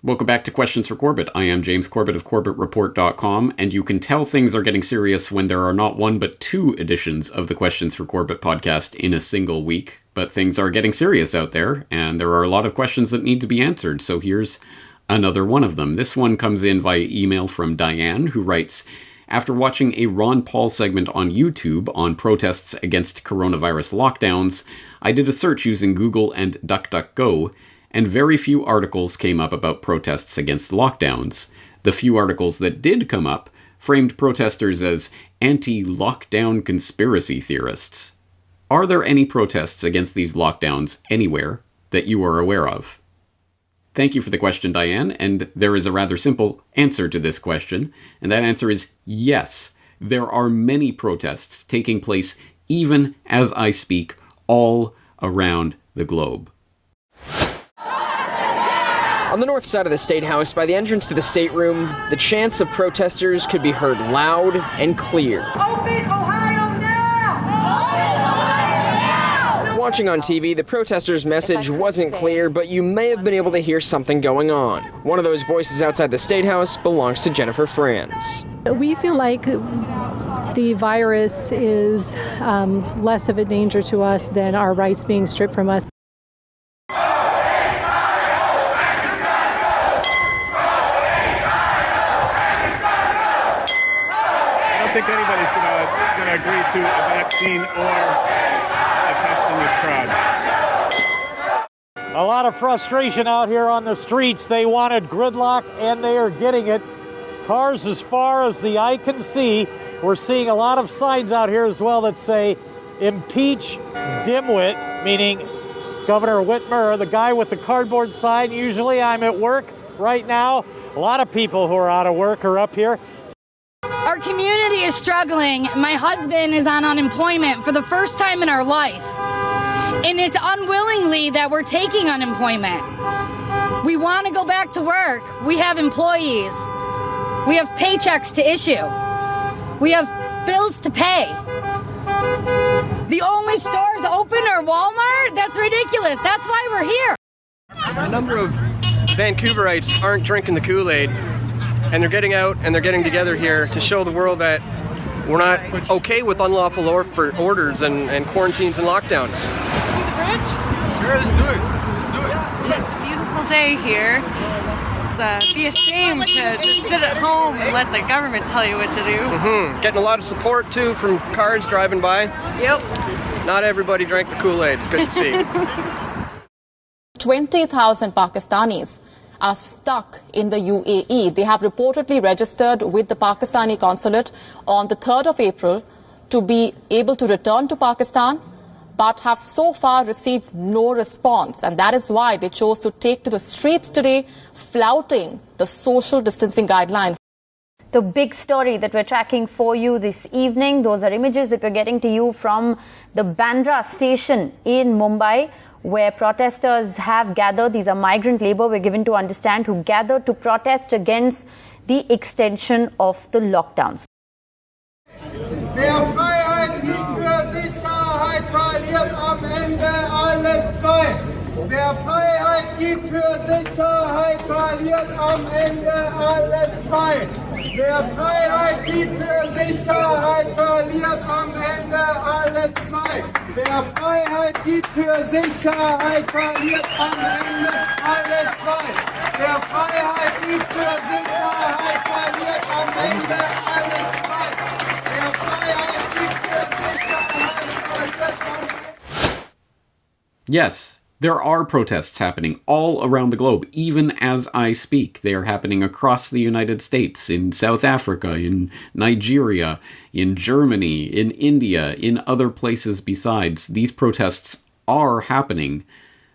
Welcome back to Questions for Corbett. I am James Corbett of CorbettReport.com, and you can tell things are getting serious when there are not one but two editions of the Questions for Corbett podcast in a single week. But things are getting serious out there, and there are a lot of questions that need to be answered, so here's another one of them. This one comes in via email from Diane, who writes, after watching a Ron Paul segment on YouTube on protests against coronavirus lockdowns, I did a search using Google and DuckDuckGo, and very few articles came up about protests against lockdowns. The few articles that did come up framed protesters as anti-lockdown conspiracy theorists. Are there any protests against these lockdowns anywhere that you are aware of? Thank you for the question, Diane, and there is a rather simple answer to this question, and that answer is yes. There are many protests taking place even as I speak all around the globe. On the north side of the State House, by the entrance to the stateroom, the chants of protesters could be heard loud and clear. Open Ohio now! Open Ohio now! Watching on TV, the protesters' message wasn't clear, but you may have been able to hear something going on. One of those voices outside the State House belongs to Jennifer Franz. We feel like the virus is less of a danger to us than our rights being stripped from us. I don't think anybody's going to agree to a vaccine or a test in this crowd. A lot of frustration out here on the streets. They wanted gridlock, and they are getting it. Cars as far as the eye can see. We're seeing a lot of signs out here as well that say, impeach dimwit, meaning Governor Whitmer, the guy with the cardboard sign. Usually I'm at work right now. A lot of people who are out of work are up here. Our community is struggling. My husband is on unemployment for the first time in our life. And it's unwillingly that we're taking unemployment. We want to go back to work. We have employees. We have paychecks to issue. We have bills to pay. The only stores open are Walmart? That's ridiculous. That's why we're here. A number of Vancouverites aren't drinking the Kool-Aid, and they're getting out and they're getting together here to show the world that we're not okay with unlawful orders and quarantines and lockdowns. Sure, let's do it. It's a beautiful day here. It's be a shame to just sit at home and let the government tell you what to do. Getting a lot of support too from cars driving by. Yep. Not everybody drank the Kool-Aid. It's good to see. 20,000 Pakistanis are stuck in the UAE. They have reportedly registered with the Pakistani consulate on the 3rd of April to be able to return to Pakistan, but have so far received no response. And that is why they chose to take to the streets today, flouting the social distancing guidelines. The big story that we're tracking for you this evening, those are images that we're getting to you from the Bandra station in Mumbai, where protesters have gathered. These are migrant labor, we're given to understand, who gathered to protest against the extension of the lockdowns. Wer Freiheit gibt für Sicherheit, verliert am Ende alles zwei. Wer Freiheit gibt für Sicherheit, verliert am Ende alles zwei. Wer Freiheit gibt für Sicherheit, verliert am Ende alles zwei. Wer Freiheit gibt für Sicherheit, verliert am Ende alles zwei. Wer Freiheit gibt für Sicherheit, verliert am Ende alles zwei. Wer Freiheit gibt für Sicherheit, verliert am Ende. Yes, there are protests happening all around the globe, even as I speak. They are happening across the United States, in South Africa, in Nigeria, in Germany, in India, in other places besides. These protests are happening.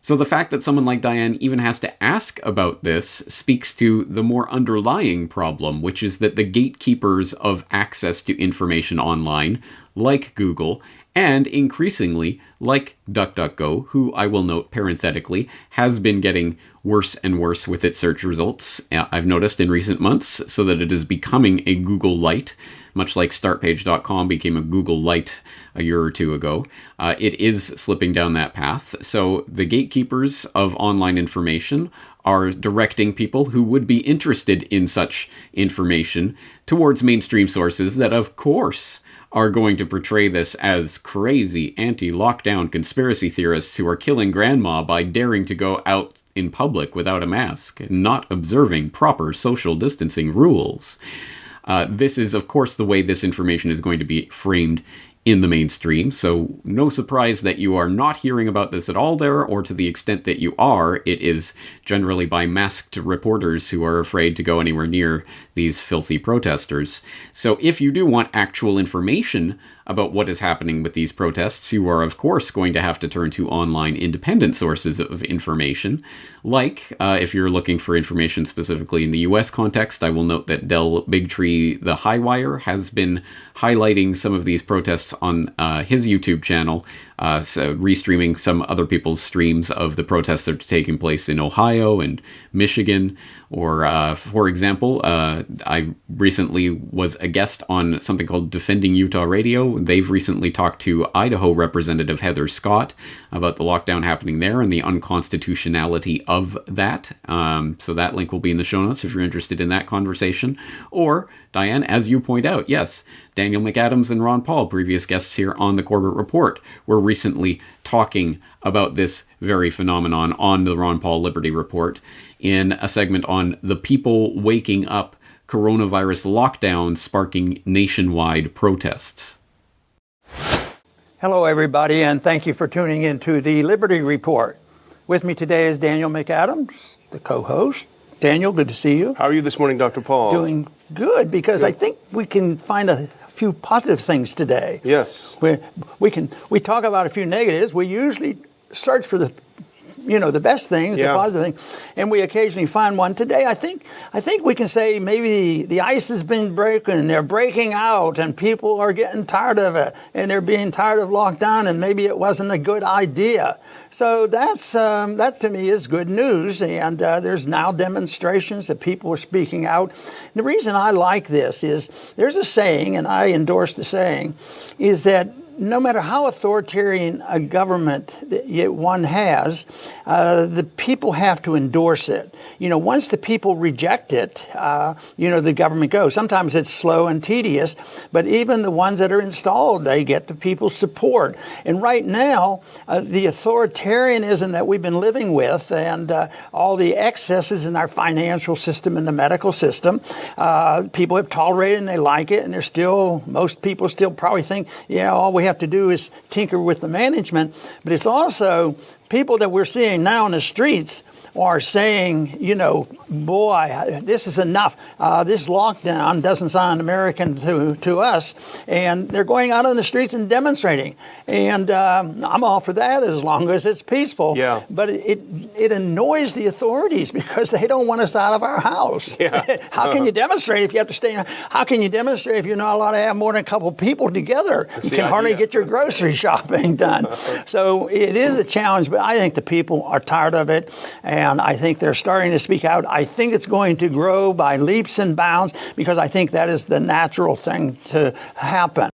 So the fact that someone like Diane even has to ask about this speaks to the more underlying problem, which is that the gatekeepers of access to information online, like Google, and increasingly, like DuckDuckGo, who I will note parenthetically, has been getting worse and worse with its search results, I've noticed in recent months, so that it is becoming a Google Lite, much like startpage.com became a Google Lite a year or two ago. It is slipping down that path. So the gatekeepers of online information are directing people who would be interested in such information towards mainstream sources that, of course, are going to portray this as crazy anti-lockdown conspiracy theorists who are killing grandma by daring to go out in public without a mask and not observing proper social distancing rules. This is, of course, the way this information is going to be framed in the mainstream, so no surprise that you are not hearing about this at all there, or to the extent that you are, it is generally by masked reporters who are afraid to go anywhere near these filthy protesters. So if you do want actual information about what is happening with these protests, you are of course going to have to turn to online independent sources of information. Like, if you're looking for information specifically in the US context, I will note that Del Bigtree the Highwire has been highlighting some of these protests on his YouTube channel, so restreaming some other people's streams of the protests that are taking place in Ohio and Michigan. Or, for example, I recently was a guest on something called Defending Utah Radio. They've recently talked to Idaho Representative Heather Scott about the lockdown happening there and the unconstitutionality of that. So that link will be in the show notes if you're interested in that conversation. Or, Diane, as you point out, yes, Daniel McAdams and Ron Paul, previous guests here on the Corbett Report, were recently talking about this very phenomenon on the Ron Paul Liberty Report in a segment on the people waking up coronavirus lockdown sparking nationwide protests. Hello, everybody, and thank you for tuning in to the Liberty Report. With me today is Daniel McAdams, the co-host. Daniel, good to see you. How are you this morning, Dr. Paul? Doing good, because I think we can find a few positive things today. Yes. We talk about a few negatives. We usually search for the best things, the positive things, and we occasionally find one. Today, I think we can say maybe the ice has been broken, and they're breaking out, and people are getting tired of it, and they're being tired of lockdown, and maybe it wasn't a good idea. So that to me is good news, and there's now demonstrations that people are speaking out. The reason I like this is there's a saying, and I endorse the saying, is that no matter how authoritarian a government that one has, the people have to endorse it. Once the people reject it, the government goes. Sometimes it's slow and tedious, but even the ones that are installed, they get the people's support. And right now, the authoritarianism that we've been living with and all the excesses in our financial system and the medical system, people have tolerated and they like it, and most people still probably think, all we have to do is tinker with the management. But it's also people that we're seeing now in the streets are saying, boy, this is enough. This lockdown doesn't sound American to us. And they're going out on the streets and demonstrating. And I'm all for that as long as it's peaceful. Yeah. But it annoys the authorities because they don't want us out of our house. Yeah. How can you demonstrate if you have to stay? How can you demonstrate if you're not allowed to have more than a couple of people together? You can hardly get your grocery shopping done. So it is a challenge, but I think the people are tired of it. And I think they're starting to speak out. I think it's going to grow by leaps and bounds because I think that is the natural thing to happen.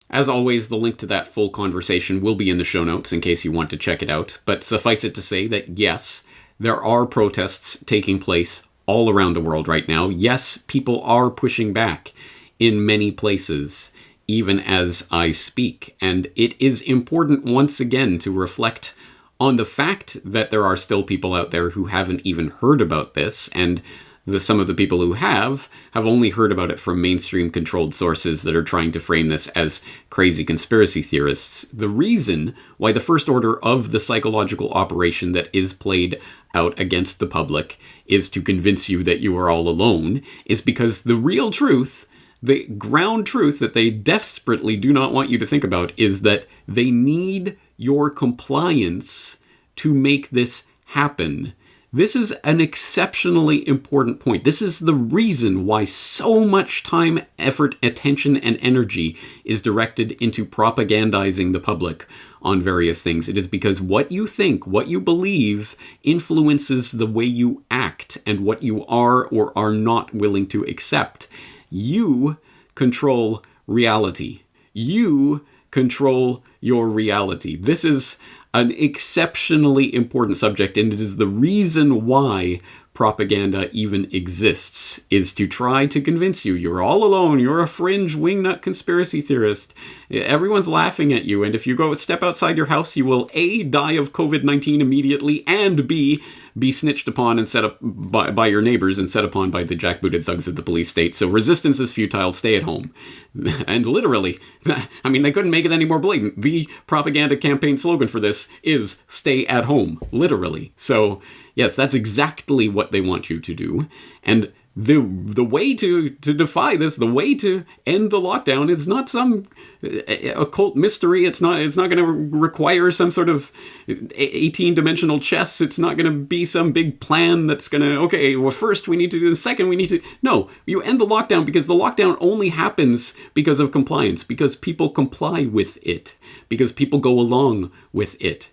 As always, the link to that full conversation will be in the show notes in case you want to check it out. But suffice it to say that, yes, there are protests taking place all around the world right now. Yes, people are pushing back in many places, even as I speak. And it is important once again to reflect on the fact that there are still people out there who haven't even heard about this, and some of the people who have only heard about it from mainstream controlled sources that are trying to frame this as crazy conspiracy theorists. The reason why the first order of the psychological operation that is played out against the public is to convince you that you are all alone is because the real truth, the ground truth that they desperately do not want you to think about, is that they need your compliance to make this happen. This is an exceptionally important point. This is the reason why so much time, effort, attention, and energy is directed into propagandizing the public on various things. It is because what you think, what you believe, influences the way you act and what you are or are not willing to accept. You control reality. You control your reality. This is an exceptionally important subject, and it is the reason why propaganda even exists, is to try to convince you you're all alone, you're a fringe wingnut conspiracy theorist, everyone's laughing at you, and if you go step outside your house, you will A, die of COVID-19 immediately, and B, be snitched upon and set up by your neighbors and set upon by the jackbooted thugs of the police state. So resistance is futile, stay at home. And literally, I mean, they couldn't make it any more blatant. The propaganda campaign slogan for this is stay at home, literally. So yes, that's exactly what they want you to do. And the way to defy this, the way to end the lockdown is not some occult mystery. It's not going to require some sort of 18-dimensional chess. It's not going to be some big plan that's going to, okay, well, first we need to do the second, we need to... No, you end the lockdown because the lockdown only happens because of compliance, because people comply with it, because people go along with it.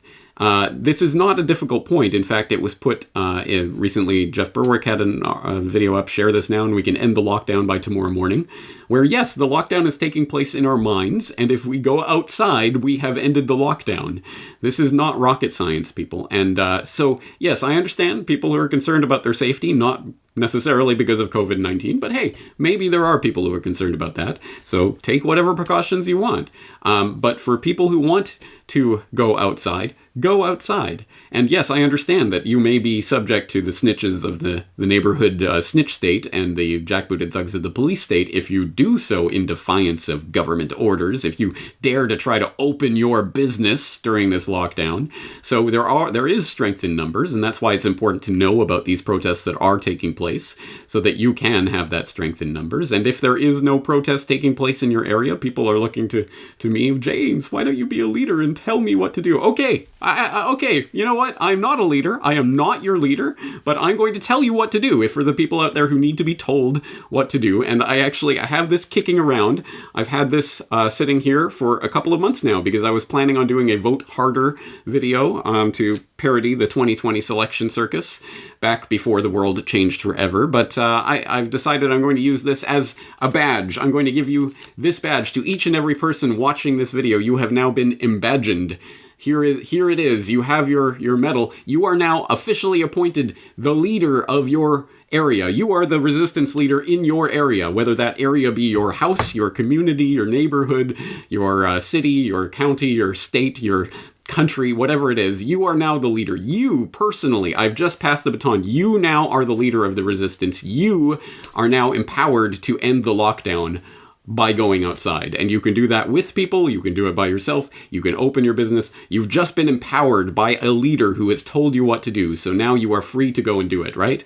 This is not a difficult point. In fact, it was put recently. Jeff Berwick had a video up, share this now, and we can end the lockdown by tomorrow morning, where yes, the lockdown is taking place in our minds, and if we go outside, we have ended the lockdown. This is not rocket science, people. And so, yes, I understand people who are concerned about their safety, not necessarily because of COVID-19, but hey, maybe there are people who are concerned about that. So take whatever precautions you want. But for people who want to go outside, go outside. And yes, I understand that you may be subject to the snitches of the neighborhood snitch state and the jackbooted thugs of the police state if you do so in defiance of government orders, if you dare to try to open your business during this lockdown. So there is strength in numbers, and that's why it's important to know about these protests that are taking place so that you can have that strength in numbers. And if there is no protest taking place in your area, people are looking to me, James, why don't you be a leader and tell me what to do? Okay, okay, you know what? I'm not a leader. I am not your leader, but I'm going to tell you what to do if for the people out there who need to be told what to do. And I have this kicking around. I've had this sitting here for a couple of months now because I was planning on doing a Vote Harder video to parody the 2020 selection circus back before the world changed forever. But I've decided I'm going to use this as a badge. I'm going to give you this badge to each and every person watching this video. You have now been embadged. Here it is. You have your medal. You are now officially appointed the leader of your area. You are the resistance leader in your area, whether that area be your house, your community, your neighborhood, your city, your county, your state, your country, whatever it is. You are now the leader. You personally, I've just passed the baton. You now are the leader of the resistance. You are now empowered to end the lockdown by going outside. And you can do that with people, you can do it by yourself, you can open your business. You've just been empowered by a leader who has told you what to do, so now you are free to go and do it, right?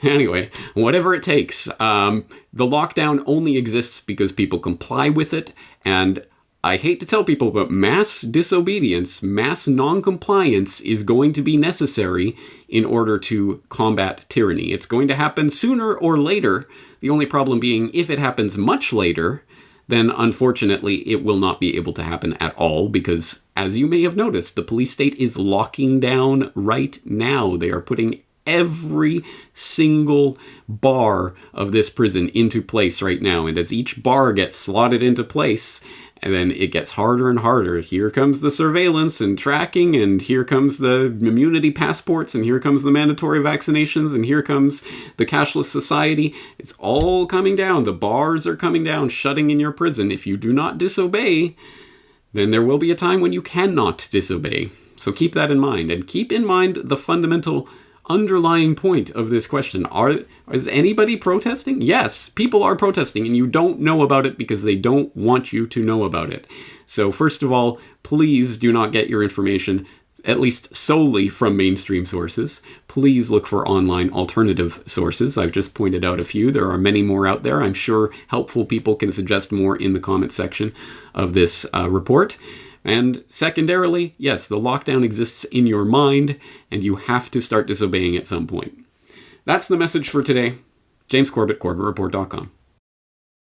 Anyway, whatever it takes. The lockdown only exists because people comply with it, and I hate to tell people, but mass disobedience, mass non-compliance is going to be necessary in order to combat tyranny. It's going to happen sooner or later. The only problem being, if it happens much later, then unfortunately it will not be able to happen at all because, as you may have noticed, the police state is locking down right now. They are putting every single bar of this prison into place right now. And as each bar gets slotted into place, and then it gets harder and harder. Here comes the surveillance and tracking, and here comes the immunity passports, and here comes the mandatory vaccinations, and here comes the cashless society. It's all coming down. The bars are coming down, shutting in your prison. If you do not disobey, then there will be a time when you cannot disobey. So keep that in mind, and keep in mind the fundamental underlying point of this question. Is anybody protesting? Yes, people are protesting, and you don't know about it because they don't want you to know about it. So first of all, please do not get your information, at least solely from mainstream sources. Please look for online alternative sources. I've just pointed out a few. There are many more out there. I'm sure helpful people can suggest more in the comment section of this report. And secondarily, yes, the lockdown exists in your mind, and you have to start disobeying at some point. That's the message for today. James Corbett, CorbettReport.com.